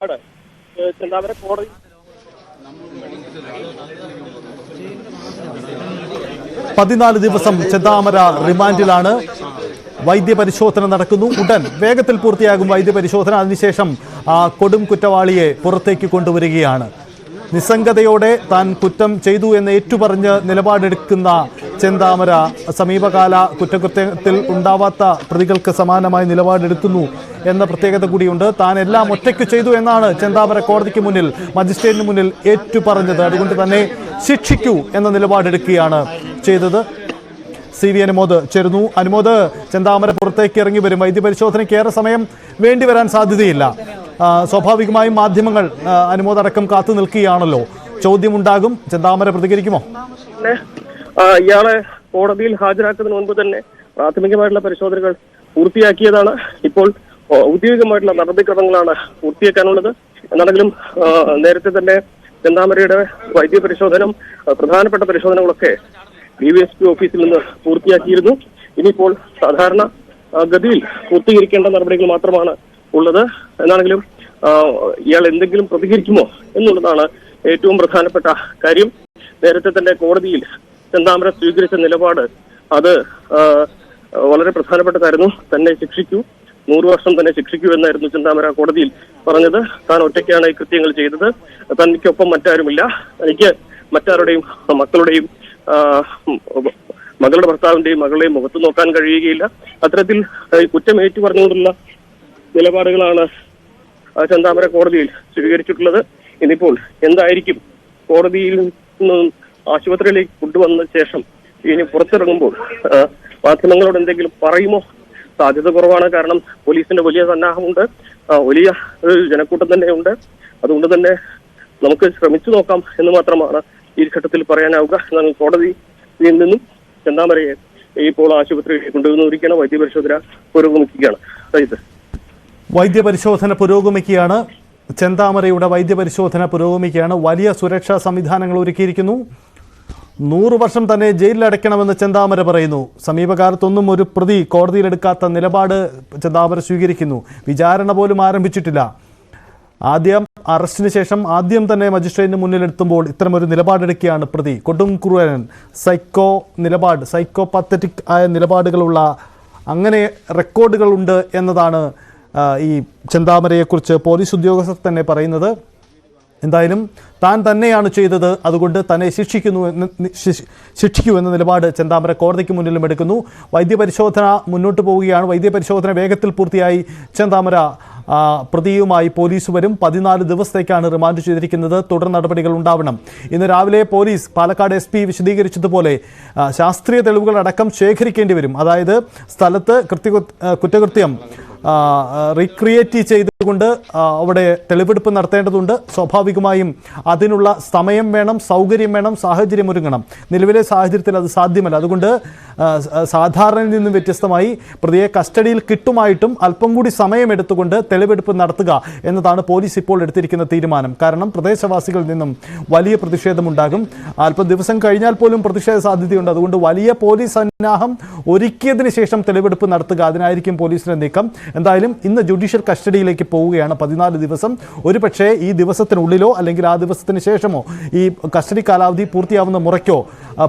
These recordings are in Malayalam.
ചെന്താമര കോടതി 14 ദിവസം ചെന്താമര റിമാൻഡിലാണ്. വൈദ്യപരിശോധന നടക്കുന്നു. ഉടൻ വേഗത്തിൽ പൂർത്തിയാകും വൈദ്യപരിശോധന. അതിനുശേഷം കൊടും കുറ്റവാളിയെ പുറത്തേക്ക് കൊണ്ടുവരികയാണ്. നിസ്സംഗതയോടെ താൻ കുറ്റം ചെയ്തു എന്ന് ഏറ്റുപറഞ്ഞ് നിലപാടെടുക്കുന്ന ചെന്താമര സമീപകാല കുറ്റകൃത്യത്തിൽ ഉണ്ടാവാത്ത പ്രതികൾക്ക് സമാനമായി നിലപാടെടുക്കുന്നു എന്ന പ്രത്യേകത കൂടിയുണ്ട്. താൻ എല്ലാം ഒറ്റയ്ക്ക് ചെയ്തു എന്നാണ് ചെന്താമര കോടതിക്ക് മുന്നിൽ, മജിസ്ട്രേറ്റിന് മുന്നിൽ ഏറ്റുപറഞ്ഞത്. അതുകൊണ്ട് തന്നെ ശിക്ഷിക്കൂ എന്ന നിലപാടെടുക്കുകയാണ് ചെയ്തത്. CV അനുമോദ് ചേരുന്നു. അനുമോദ്, ചെന്താമര പുറത്തേക്ക് ഇറങ്ങി വരും. വൈദ്യപരിശോധനയ്ക്ക് ഏറെ സമയം വേണ്ടിവരാൻ സാധ്യതയില്ല. സ്വാഭാവികമായും മാധ്യമങ്ങൾ അനുമോദ് അടക്കം കാത്തു നിൽക്കുകയാണല്ലോ. ചോദ്യമുണ്ടാകും. ചെന്താമര പ്രതികരിക്കുമോ? ഇയാളെ കോടതിയിൽ ഹാജരാക്കുന്നതിന് മുൻപ് തന്നെ പ്രാഥമികമായിട്ടുള്ള പരിശോധനകൾ പൂർത്തിയാക്കിയതാണ്. ഇപ്പോൾ ഔദ്യോഗികമായിട്ടുള്ള നടപടിക്രമങ്ങളാണ് പൂർത്തിയാക്കാനുള്ളത്. എന്നാണെങ്കിലും നേരത്തെ തന്നെ ചെന്താമരയുടെ വൈദ്യപരിശോധന, പ്രധാനപ്പെട്ട പരിശോധനകളൊക്കെ DVSP ഓഫീസിൽ നിന്ന് പൂർത്തിയാക്കിയിരുന്നു. ഇനിയിപ്പോൾ സാധാരണ ഗതിയിൽ പൂർത്തീകരിക്കേണ്ട നടപടികൾ മാത്രമാണ് ഉള്ളത്. എന്നാണെങ്കിലും ഇയാൾ എന്തെങ്കിലും പ്രതികരിക്കുമോ എന്നുള്ളതാണ് ഏറ്റവും പ്രധാനപ്പെട്ട കാര്യം. നേരത്തെ തന്നെ കോടതിയിൽ ചെന്താമര സ്വീകരിച്ച നിലപാട് അത് വളരെ പ്രധാനപ്പെട്ടതായിരുന്നു. തന്നെ ശിക്ഷിക്കൂ, 100 വർഷം തന്നെ ശിക്ഷിക്കൂ എന്നായിരുന്നു ചെന്താമര കോടതിയിൽ പറഞ്ഞത്. താൻ ഒറ്റയ്ക്കാണ് ഈ കൃത്യങ്ങൾ ചെയ്തത്, തനിക്കൊപ്പം മറ്റാരുമില്ല, എനിക്ക് മറ്റാരുടെയും മക്കളുടെയും മകളുടെ ഭർത്താവിന്റെയും മകളുടെയും മുഖത്ത് നോക്കാൻ കഴിയുകയില്ല. അത്തരത്തിൽ കുറ്റം ഏറ്റു പറഞ്ഞുകൊണ്ടുള്ള നിലപാടുകളാണ് ചെന്താമര കോടതിയിൽ സ്വീകരിച്ചിട്ടുള്ളത്. ഇനിയിപ്പോൾ എന്തായിരിക്കും കോടതിയിൽ നിന്നും ആശുപത്രിയിലേക്ക് കൊണ്ടുവന്ന ശേഷം ഇനി പുറത്തിറങ്ങുമ്പോൾ മാധ്യമങ്ങളോട് എന്തെങ്കിലും പറയുമോ? സാധ്യത കുറവാണ്. കാരണം പോലീസിന്റെ വലിയ സന്നാഹമുണ്ട്, വലിയ ഒരു ജനക്കൂട്ടം തന്നെയുണ്ട്. അതുകൊണ്ട് തന്നെ നമുക്ക് ശ്രമിച്ചു നോക്കാം എന്ന് മാത്രമാണ് ഈ ഘട്ടത്തിൽ പറയാനാവുക. എന്നാൽ കോടതിയിൽ നിന്നും ചെന്താമരയെ ഇപ്പോൾ ആശുപത്രിയിലേക്ക് കൊണ്ടുവന്നിരിക്കുകയാണ്. വൈദ്യപരിശോധന പുരോഗമിക്കുകയാണ്. വൈദ്യപരിശോധന പുരോഗമിക്കുകയാണ്. ചെന്താമരയുടെ വൈദ്യപരിശോധന പുരോഗമിക്കുകയാണ്. വലിയ സുരക്ഷാ സംവിധാനങ്ങൾ ഒരുക്കിയിരിക്കുന്നു. 100 വർഷം തന്നെ ജയിലിലടയ്ക്കണമെന്ന് ചെന്താമര പറയുന്നു. സമീപകാലത്തൊന്നും ഒരു പ്രതി കോടതിയിലെടുക്കാത്ത നിലപാട് ചെന്താമര സ്വീകരിക്കുന്നു. വിചാരണ പോലും ആരംഭിച്ചിട്ടില്ല. ആദ്യം അറസ്റ്റിന് ശേഷം ആദ്യം തന്നെ മജിസ്ട്രേറ്റിന് മുന്നിലെത്തുമ്പോൾ ഇത്തരമൊരു നിലപാടെടുക്കുകയാണ് പ്രതി. കൊടും ക്രൂരൻ, സൈക്കോപത്തറ്റിക് ആയ നിലപാടുകളുള്ള അങ്ങനെ റെക്കോർഡുകളുണ്ട് എന്നതാണ് ഈ ചെന്താമരയെക്കുറിച്ച് പോലീസ് ഉദ്യോഗസ്ഥർ തന്നെ പറയുന്നത്. എന്തായാലും താൻ തന്നെയാണ് ചെയ്തത്, അതുകൊണ്ട് തന്നെ ശിക്ഷിക്കൂ എന്ന നിലപാട് ചെന്താമര കോടതിക്ക് മുന്നിലും എടുക്കുന്നു. വൈദ്യപരിശോധന മുന്നോട്ട് പോവുകയാണ്. വൈദ്യപരിശോധന വേഗത്തിൽ പൂർത്തിയായി ചെന്താമര പ്രതിയുമായി പോലീസ് വരും. 14 ദിവസത്തേക്കാണ് റിമാൻഡ് ചെയ്തിരിക്കുന്നത്. തുടർ നടപടികൾ ഉണ്ടാവണം. ഇന്ന് രാവിലെ പോലീസ് പാലക്കാട് SP വിശദീകരിച്ചതുപോലെ ശാസ്ത്രീയ തെളിവുകൾ അടക്കം ശേഖരിക്കേണ്ടി വരും. അതായത് സ്ഥലത്ത് കുറ്റകൃത്യം റീക്രിയേറ്റ് ചെയ്തുകൊണ്ട് അവിടെ തെളിവെടുപ്പ് നടത്തേണ്ടതുണ്ട്. സ്വാഭാവികമായും അതിനുള്ള സമയം വേണം, സൗകര്യം വേണം, സാഹചര്യം ഒരുങ്ങണം. നിലവിലെ സാഹചര്യത്തിൽ അത് സാധ്യമല്ല. അതുകൊണ്ട് സാധാരണയിൽ നിന്നും വ്യത്യസ്തമായി പ്രതിയെ കസ്റ്റഡിയിൽ കിട്ടുമായിട്ടും അല്പം കൂടി സമയമെടുത്തുകൊണ്ട് തെളിവെടുപ്പ് നടത്തുക എന്നതാണ് പോലീസ് ഇപ്പോൾ എടുത്തിരിക്കുന്ന തീരുമാനം. കാരണം പ്രദേശവാസികളിൽ നിന്നും വലിയ പ്രതിഷേധമുണ്ടാകും. അല്പം ദിവസം കഴിഞ്ഞാൽ പോലും പ്രതിഷേധ സാധ്യതയുണ്ട്. അതുകൊണ്ട് വലിയ പോലീസ് സന്നാഹം ഒരുക്കിയതിന് ശേഷം തെളിവെടുപ്പ് നടത്തുക, അതിനായിരിക്കും പോലീസിന്റെ നീക്കം. എന്തായാലും ഇന്ന് ജുഡീഷ്യൽ കസ്റ്റഡിയിലേക്ക് പോവുകയാണ്. 14 ദിവസം. ഒരുപക്ഷെ ഈ ദിവസത്തിനുള്ളിലോ അല്ലെങ്കിൽ ആ ദിവസത്തിന് ശേഷമോ ഈ കസ്റ്റഡി കാലാവധി പൂർത്തിയാവുന്ന മുറയ്ക്കോ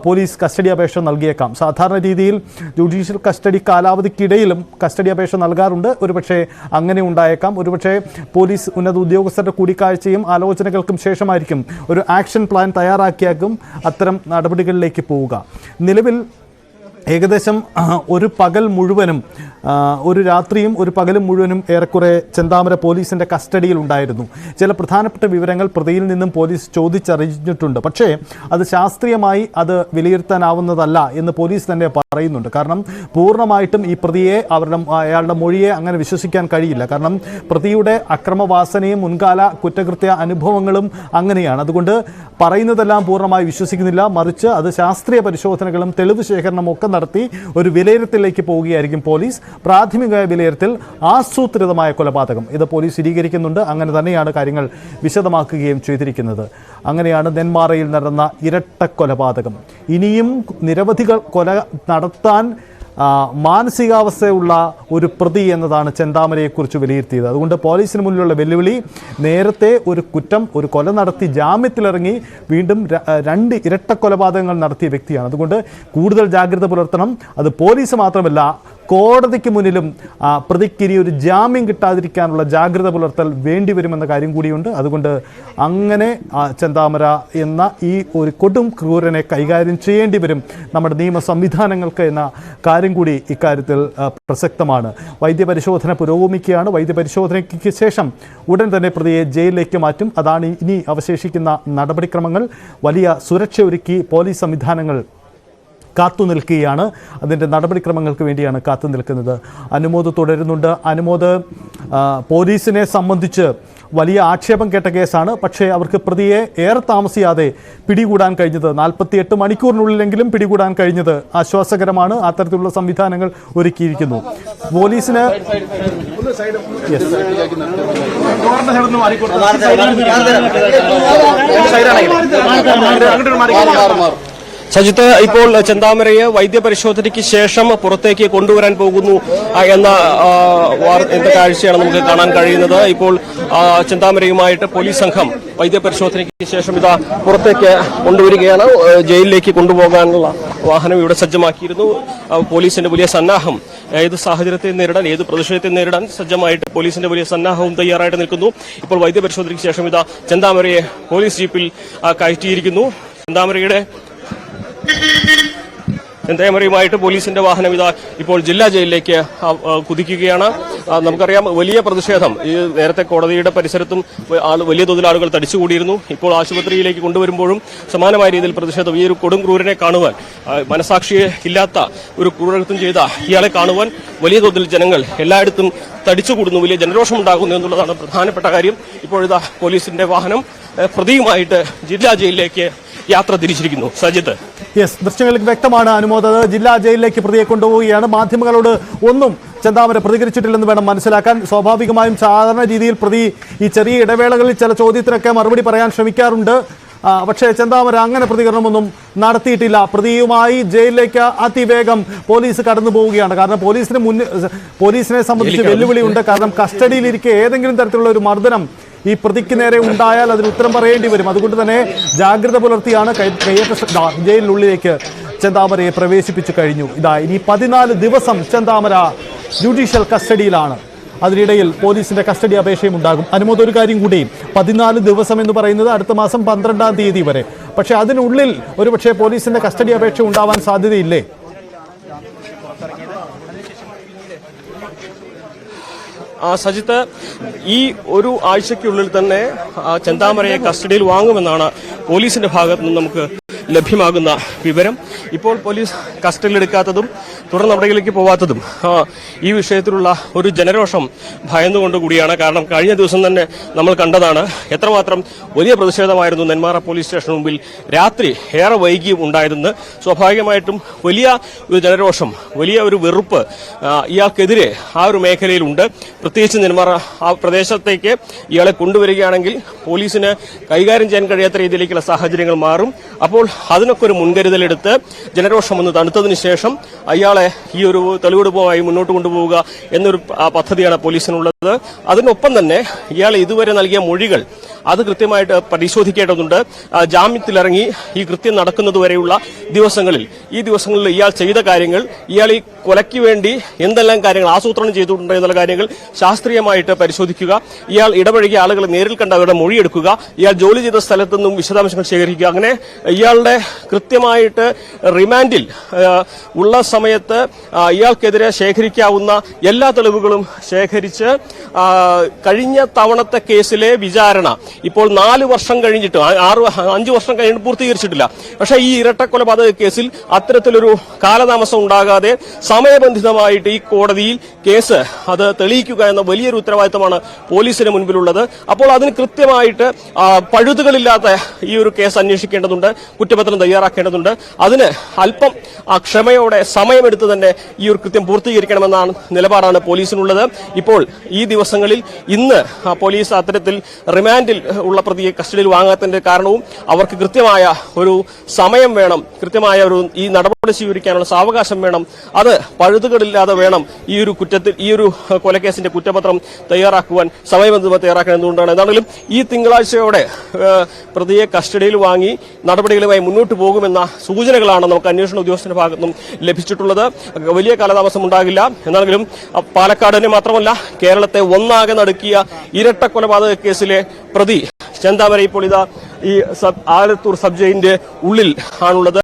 പോലീസ് കസ്റ്റഡി അപേക്ഷ നൽകിയേക്കാം. സാധാരണ രീതിയിൽ ജുഡീഷ്യൽ കസ്റ്റഡി കാലാവധിക്കിടയിലും കസ്റ്റഡി അപേക്ഷ നൽകാറുണ്ട്. ഒരുപക്ഷെ അങ്ങനെ ഉണ്ടായേക്കാം. ഒരുപക്ഷെ പോലീസ് ഉന്നത ഉദ്യോഗസ്ഥരുടെ കൂടിക്കാഴ്ചയും ആലോചനകൾക്കും ശേഷമായിരിക്കും ഒരു ആക്ഷൻ പ്ലാൻ തയ്യാറാക്കിയാക്കും അത്തരം നടപടികളിലേക്ക് പോവുക. നിലവിൽ ഏകദേശം ഒരു പകൽ മുഴുവനും, ഒരു രാത്രിയും ഒരു പകലും മുഴുവനും ഏറെക്കുറെ ചെന്താമര പോലീസിൻ്റെ കസ്റ്റഡിയിൽ ഉണ്ടായിരുന്നു. ചില പ്രധാനപ്പെട്ട വിവരങ്ങൾ പ്രതിയിൽ നിന്നും പോലീസ് ചോദിച്ചറിഞ്ഞിട്ടുണ്ട്. പക്ഷേ അത് ശാസ്ത്രീയമായി അത് വിലയിരുത്താനാവുന്നതല്ല എന്ന് പോലീസ് തന്നെ പറയുന്നുണ്ട്. കാരണം പൂർണ്ണമായിട്ടും ഈ പ്രതിയെ അയാളുടെ മൊഴിയെ അങ്ങനെ വിശ്വസിക്കാൻ കഴിയില്ല. കാരണം പ്രതിയുടെ അക്രമവാസനയും മുൻകാല കുറ്റകൃത്യ അനുഭവങ്ങളും അങ്ങനെയാണ്. അതുകൊണ്ട് പറയുന്നതെല്ലാം പൂർണ്ണമായി വിശ്വസിക്കുന്നില്ല. മറിച്ച് അത് ശാസ്ത്രീയ പരിശോധനകളും തെളിവ് ശേഖരണവും ഒക്കെ നടത്തി ഒരു വിലയിരുത്തലിലേക്ക് പോവുകയായിരിക്കും പോലീസ്. പ്രാഥമിക വിലയിരുത്തൽ ആസൂത്രിതമായ കൊലപാതകം, ഇത് പോലീസ് സ്ഥിരീകരിക്കുന്നുണ്ട്. അങ്ങനെ തന്നെയാണ് കാര്യങ്ങൾ വിശദമാക്കുകയും ചെയ്തിരിക്കുന്നത്. അങ്ങനെയാണ് നെന്മാറയിൽ നടന്ന ഇരട്ട കൊലപാതകം. ഇനിയും നിരവധി കൊല നടത്താൻ മാനസികാവസ്ഥയുള്ള ഒരു പ്രതി എന്നതാണ് ചെന്താമരയെക്കുറിച്ച് വിലയിരുത്തിയത്. അതുകൊണ്ട് പോലീസിന് മുന്നിലുള്ള വെല്ലുവിളി, നേരത്തെ ഒരു കുറ്റം, ഒരു കൊല നടത്തി ജാമ്യത്തിലിറങ്ങി വീണ്ടും 2 ഇരട്ട കൊലപാതകങ്ങൾ നടത്തിയ വ്യക്തിയാണ്. അതുകൊണ്ട് കൂടുതൽ ജാഗ്രത പുലർത്തണം. അത് പോലീസ് മാത്രമല്ല, കോടതിക്ക് മുന്നിലും പ്രതിക്ക് ഇനി ഒരു ജാമ്യം കിട്ടാതിരിക്കാനുള്ള ജാഗ്രത പുലർത്തൽ വേണ്ടിവരുമെന്ന കാര്യം കൂടിയുണ്ട്. അതുകൊണ്ട് അങ്ങനെ ചെന്താമര എന്ന ഈ ഒരു കൊടും ക്രൂരനെ കൈകാര്യം ചെയ്യേണ്ടി വരും നമ്മുടെ നിയമ സംവിധാനങ്ങൾക്ക് എന്ന കാര്യം കൂടി ഇക്കാര്യത്തിൽ പ്രസക്തമാണ്. വൈദ്യപരിശോധന പുരോഗമിക്കുകയാണ്. വൈദ്യപരിശോധനയ്ക്ക് ശേഷം ഉടൻ തന്നെ പ്രതിയെ ജയിലിലേക്ക് മാറ്റും. അതാണ് ഇനി അവശേഷിക്കുന്ന നടപടിക്രമങ്ങൾ. വലിയ സുരക്ഷ ഒരുക്കി പോലീസ് സംവിധാനങ്ങൾ കാത്തു നിൽക്കുകയാണ്. അതിൻ്റെ നടപടിക്രമങ്ങൾക്ക് വേണ്ടിയാണ് കാത്തു നിൽക്കുന്നത്. അനുമോദ് തുടരുന്നുണ്ട്. അനുമോദ്, പോലീസിനെ സംബന്ധിച്ച് വലിയ ആക്ഷേപം കേട്ട കേസാണ്. പക്ഷേ അവർക്ക് പ്രതിയെ ഏറെ താമസിയാതെ പിടികൂടാൻ കഴിഞ്ഞത്, 48 മണിക്കൂറിനുള്ളിലെങ്കിലും പിടികൂടാൻ കഴിഞ്ഞത് ആശ്വാസകരമാണ്. അത്തരത്തിലുള്ള സംവിധാനങ്ങൾ ഒരുക്കിയിരിക്കുന്നു. പോലീസിന് സജിത്ത്, ഇപ്പോൾ ചെന്താമരയെ വൈദ്യപരിശോധനയ്ക്ക് ശേഷം പുറത്തേക്ക് കൊണ്ടുവരാൻ പോകുന്നു എന്ന കാഴ്ചയാണ് നമുക്ക് കാണാൻ കഴിയുന്നത്. ഇപ്പോൾ ചെന്താമരയുമായിട്ട് പോലീസ് സംഘം വൈദ്യപരിശോധനയ്ക്ക് ശേഷം ഇതാ പുറത്തേക്ക് കൊണ്ടുവരികയാണ്. ജയിലിലേക്ക് കൊണ്ടുപോകാനുള്ള വാഹനം ഇവിടെ സജ്ജമാക്കിയിരുന്നു. പോലീസിന്റെ വലിയ സന്നാഹം ഏത് സാഹചര്യത്തെ നേരിടാൻ, ഏത് പ്രതിഷേധത്തെ നേരിടാൻ സജ്ജമായിട്ട് പോലീസിന്റെ വലിയ സന്നാഹവും തയ്യാറായിട്ട് നിൽക്കുന്നു. ഇപ്പോൾ വൈദ്യപരിശോധനയ്ക്ക് ശേഷം ഇതാ ചെന്താമരയെ പോലീസ് ജീപ്പിൽ കയറ്റിയിരിക്കുന്നു. ചെന്താമരയുമായിട്ട് പോലീസിന്റെ വാഹനം ഇതാ ഇപ്പോൾ ജില്ലാ ജയിലിലേക്ക് കുതിക്കുകയാണ്. നമുക്കറിയാം, വലിയ പ്രതിഷേധം ഈ നേരത്തെ കോടതിയുടെ പരിസരത്തും വലിയ തോതിൽ ആളുകൾ തടിച്ചുകൂടിയിരുന്നു. ഇപ്പോൾ ആശുപത്രിയിലേക്ക് കൊണ്ടുവരുമ്പോഴും സമാനമായ രീതിയിൽ പ്രതിഷേധം. ഈ ഒരു കൊടും ക്രൂരനെ കാണുവാൻ, മനസാക്ഷിയെ ഇല്ലാത്ത ഒരു ക്രൂരത്വം ചെയ്ത ഇയാളെ കാണുവാൻ വലിയ തോതിൽ ജനങ്ങൾ എല്ലായിടത്തും തടിച്ചുകൂടുന്നു. വലിയ ജനരോഷം ഉണ്ടാകുന്നു എന്നുള്ളതാണ് പ്രധാനപ്പെട്ട കാര്യം. ഇപ്പോഴിതാ പോലീസിന്റെ വാഹനം പ്രതിയുമായിട്ട് ജില്ലാ ജയിലിലേക്ക് യാത്ര തിരിച്ചിരിക്കുന്നു. സജിത്ത്, ദൃശ്യങ്ങളിൽ വ്യക്തമാണ്. അനുമോദ്, ജില്ലാ ജയിലിലേക്ക് പ്രതിയെ കൊണ്ടുപോവുകയാണ്. മാധ്യമങ്ങളോട് ഒന്നും ചെന്താമര പ്രതികരിച്ചിട്ടില്ലെന്ന് വേണം മനസ്സിലാക്കാൻ. സ്വാഭാവികമായും സാധാരണ രീതിയിൽ പ്രതി ഈ ചെറിയ ഇടവേളകളിൽ ചില ചോദ്യത്തിനൊക്കെ മറുപടി പറയാൻ ശ്രമിക്കാറുണ്ട്. പക്ഷേ ചെന്താമര അങ്ങനെ പ്രതികരണമൊന്നും നടത്തിയിട്ടില്ല. പ്രതിയുമായി ജയിലിലേക്ക് അതിവേഗം പോലീസ് കടന്നു പോവുകയാണ്. കാരണം പോലീസിനെ സംബന്ധിച്ച് വെല്ലുവിളിയുണ്ട്. കാരണം കസ്റ്റഡിയിലിരിക്കെ ഏതെങ്കിലും തരത്തിലുള്ള ഒരു മർദ്ദനം ഈ പ്രതിക്ക് നേരെ ഉണ്ടായാൽ അതിന് ഉത്തരം പറയേണ്ടി വരും. അതുകൊണ്ട് തന്നെ ജാഗ്രത പുലർത്തിയാണ് ജയിലിനുള്ളിലേക്ക് ചെന്താമരയെ പ്രവേശിപ്പിച്ചു കഴിഞ്ഞു. ഇനി 14 ദിവസം ചെന്താമര ജുഡീഷ്യൽ കസ്റ്റഡിയിലാണ്. അതിനിടയിൽ പോലീസിന്റെ കസ്റ്റഡി അപേക്ഷയും ഉണ്ടാകും. അനുമോദ്, ഒരു കാര്യം കൂടി, 14 ദിവസം എന്ന് പറയുന്നത് അടുത്ത മാസം 12-ാം തീയതി വരെ. പക്ഷേ അതിനുള്ളിൽ ഒരുപക്ഷെ പോലീസിന്റെ കസ്റ്റഡി അപേക്ഷ ഉണ്ടാവാൻ സാധ്യതയില്ലേ? സജിത്ത്, ഈ ഒരു ആഴ്ചയ്ക്കുള്ളിൽ തന്നെ ചെന്താമരയെ കസ്റ്റഡിയിൽ വാങ്ങുമെന്നാണ് പോലീസിന്റെ ഭാഗത്ത് നിന്ന് നമുക്ക് ലഭ്യമാകുന്ന വിവരം. ഇപ്പോൾ പോലീസ് കസ്റ്റഡിയിലെടുക്കാത്തതും തുടർ നടപടികളിലേക്ക് പോവാത്തതും ഈ വിഷയത്തിലുള്ള ഒരു ജനരോഷം ഭയന്നുകൊണ്ടുകൂടിയാണ്. കാരണം കഴിഞ്ഞ ദിവസം തന്നെ നമ്മൾ കണ്ടതാണ് എത്രമാത്രം വലിയ പ്രതിഷേധമായിരുന്നു നെന്മാറ പോലീസ് സ്റ്റേഷന് മുമ്പിൽ രാത്രി ഏറെ വൈകിയും ഉണ്ടായതെന്ന്. സ്വാഭാവികമായിട്ടും വലിയ ഒരു ജനരോഷം, വലിയ ഒരു വെറുപ്പ് ഇയാൾക്കെതിരെ ആ ഒരു മേഖലയിലുണ്ട്. പ്രത്യേകിച്ച് നെന്മാറ ആ പ്രദേശത്തേക്ക് ഇയാളെ കൊണ്ടുവരികയാണെങ്കിൽ പോലീസിന് കൈകാര്യം ചെയ്യാൻ കഴിയാത്ത രീതിയിലേക്കുള്ള സാഹചര്യങ്ങൾ മാറും. അപ്പോൾ അതിനൊക്കെ ഒരു മുൻകരുതലെടുത്ത് ജനരോഷം ഒന്ന് തണുത്തതിന് ശേഷം അയാളെ ഈ ഒരു തെളിവെടുപ്പുമായി മുന്നോട്ട് കൊണ്ടുപോവുക എന്നൊരു പദ്ധതിയാണ് പോലീസിനുള്ളത്. അതിനൊപ്പം തന്നെ ഇയാൾ ഇതുവരെ നൽകിയ മൊഴികൾ അത് കൃത്യമായിട്ട് പരിശോധിക്കേണ്ടതുണ്ട്. ജാമ്യത്തിലിറങ്ങി ഈ കൃത്യം നടക്കുന്നതുവരെയുള്ള ദിവസങ്ങളിൽ, ഈ ദിവസങ്ങളിൽ ഇയാൾ ചെയ്ത കാര്യങ്ങൾ, ഇയാൾ ഈ കൊലയ്ക്ക് വേണ്ടി എന്തെല്ലാം കാര്യങ്ങൾ ആസൂത്രണം ചെയ്തിട്ടുണ്ട് എന്നുള്ള കാര്യങ്ങൾ ശാസ്ത്രീയമായിട്ട് പരിശോധിക്കുക. ഇയാൾ ഇടപഴകിയ ആളുകൾ നേരിൽ കണ്ട് അവരുടെ മൊഴിയെടുക്കുക. ഇയാൾ ജോലി ചെയ്ത സ്ഥലത്തു നിന്നും വിശദാംശങ്ങൾ ശേഖരിക്കുക. അങ്ങനെ ഇയാളുടെ കൃത്യമായിട്ട് റിമാൻഡിൽ ഉള്ള സമയത്ത് ഇയാൾക്കെതിരെ ശേഖരിക്കാവുന്ന എല്ലാ തെളിവുകളും ശേഖരിച്ച് കഴിഞ്ഞ തവണത്തെ കേസിലെ വിചാരണ ഇപ്പോൾ 4 വർഷം കഴിഞ്ഞിട്ട് 5 വർഷം കഴിഞ്ഞിട്ട് പൂർത്തീകരിച്ചിട്ടില്ല. പക്ഷേ ഈ ഇരട്ടക്കൊലപാതക കേസിൽ അത്തരത്തിലൊരു കാലതാമസം ഉണ്ടാകാതെ സമയബന്ധിതമായിട്ട് ഈ കോടതിയിൽ കേസ് അത് തെളിയിക്കുക എന്ന വലിയൊരു ഉത്തരവാദിത്തമാണ് പോലീസിന് മുൻപിലുള്ളത്. അപ്പോൾ അതിന് കൃത്യമായിട്ട് പഴുതുകളില്ലാത്ത ഈ ഒരു കേസ് അന്വേഷിക്കേണ്ടതുണ്ട്, കുറ്റപത്രം തയ്യാറാക്കേണ്ടതുണ്ട്. അതിന് അല്പം ക്ഷമയോടെ സമയമെടുത്ത് തന്നെ ഈ ഒരു കൃത്യം പൂർത്തീകരിക്കണമെന്നാണ് നിലപാടാണ് പോലീസിനുള്ളത്. ഇപ്പോൾ ഈ ദിവസങ്ങളിൽ ഇന്ന് പോലീസ് അത്തരത്തിൽ റിമാൻഡിൽ ഉള്ള പ്രതിയെ കസ്റ്റഡിയിൽ വാങ്ങാത്തതിന്റെ കാരണവും അവർക്ക് കൃത്യമായ ഒരു സമയം വേണം, കൃത്യമായ ഈ നടപടി സ്വീകരിക്കാനുള്ള സാവകാശം വേണം. അത് പഴുതുകളില്ലാതെ വേണം ഈ ഒരു കൊലക്കേസിന്റെ കുറ്റപത്രം തയ്യാറാക്കുവാൻ, സമയബന്ധമായി തയ്യാറാക്കാൻ. എന്തുകൊണ്ടാണ് എന്താണെങ്കിലും ഈ തിങ്കളാഴ്ചയോടെ പ്രതിയെ കസ്റ്റഡിയിൽ വാങ്ങി നടപടികളുമായി മുന്നോട്ട് പോകുമെന്ന സൂചനകളാണ് നമുക്ക് അന്വേഷണ ഉദ്യോഗസ്ഥന്റെ ഭാഗത്തുനിന്നും ലഭിച്ചിട്ടുള്ളത്. വലിയ കാലതാമസം ഉണ്ടാകില്ല. എന്നാണെങ്കിലും പാലക്കാട് തന്നെ മാത്രമല്ല കേരളത്തെ ഒന്നാകെ നടുക്കിയ ഇരട്ട കൊലപാതക കേസിലെ പ്രതി ചെന്താമര ഇപ്പോൾ ഇതാ ഈ ആലത്തൂർ സബ് ജയിലിന്റെ ഉള്ളിൽ ആണുള്ളത്.